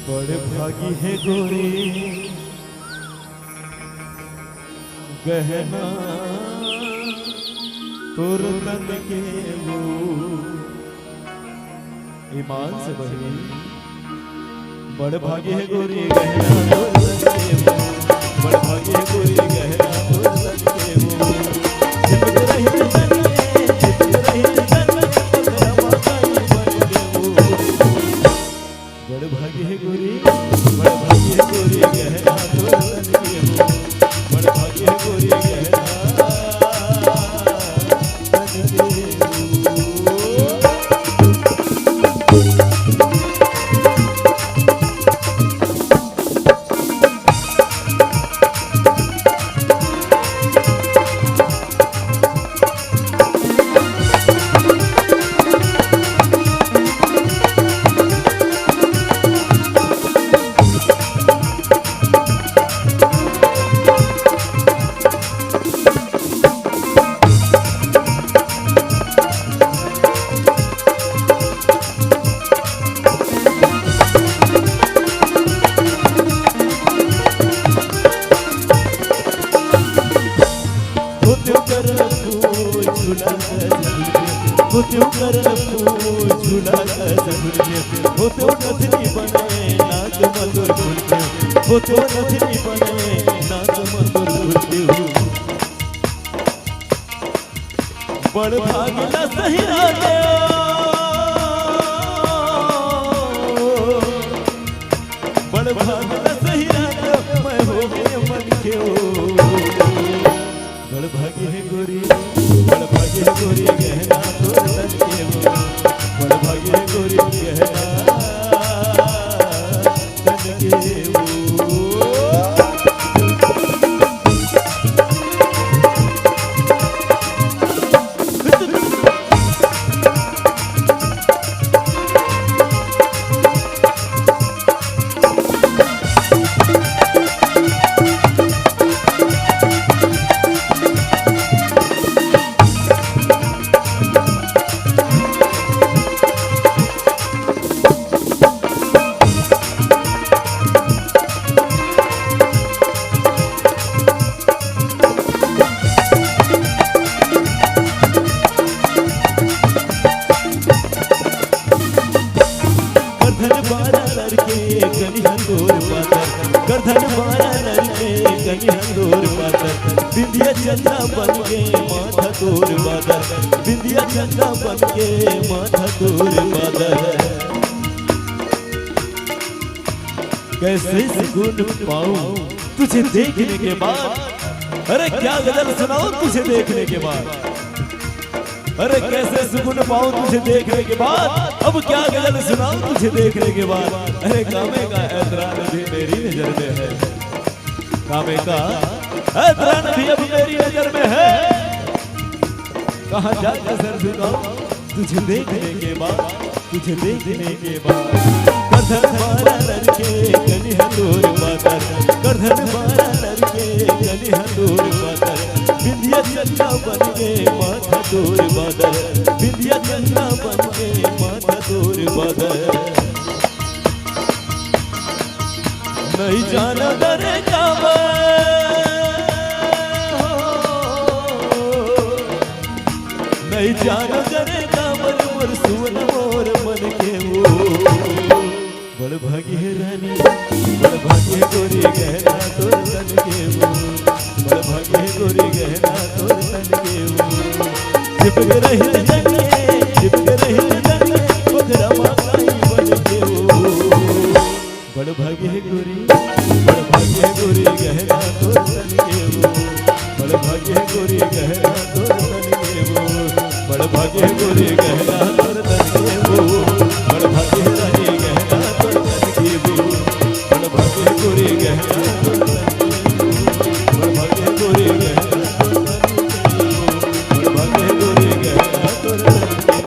बड़े भागी है गोरी गहना तोर तन के वो ईमान से बड़ी बड़े भागी है गोरी गहना तोर तन के वो बड़े भागी है गोरी गहना तोर तन के वो चिपक रही बड़े भागी है गोरी बड़े भागी है गोरी गहना तोर तन के वो बड़े भागी है गोरी गहना तन के वो। होते कर फूल झूला झूले होते नथनी बने नाक मधुर झूलते होते नथनी बने नाक मधुर झूलते बड़ भाग न सही राते बड़ भाग न सही राते मैं हो गए मन के बड़ भागी है गोरी बड़ भागी है गोरी गहना तोर तन के वो बड़ भागी है गोरी गहना तन के वो। गर्दन बारा लड़के कहीं हंदोर बादल बिंदिया चंदा बन के माथा तोर बादल बिंदिया चंदा बन के माथा तोर बादल कैसे सुकून पाऊं तुझे देखने के बाद अरे क्या गजल सुनाऊं तुझे देखने के बाद अरे कैसे सुकून पाऊं तुझे देखने के बाद अब क्या गजल सुनाऊं तुझे देखने के बाद अरे कामे का ऐतराज भी मेरी नजर में है कामे का ऐतराज भी अब मेरी नजर में है कहाँ जाकर सर झुकाऊं तुझे देखने के बाद तुझे देखने के बाद गर्दन मारा लड़के गली हंदोर बादल गर्दन मारा लड़के गली हंदोर बादल बिंदिया चंदा बन के माथा तोर बादल बिंदिया चंदा बन के माथा तोर बादल नहीं जाना डरे काबा नहीं जाना डरे काबर मोर सुवन मोर मन के वो बड़ भागी है रानी बड़ भागी है गोरी गहना तोर तन के वो बड़ भागी है गोरी गहना तोर तन के वो चिपक रही चिपक रही ओकरा माई बन के वो बड़ भागी है गोरी बड़ भागी है गोरी गहना तोर तन के वो बड़ भागी है गोरी गहना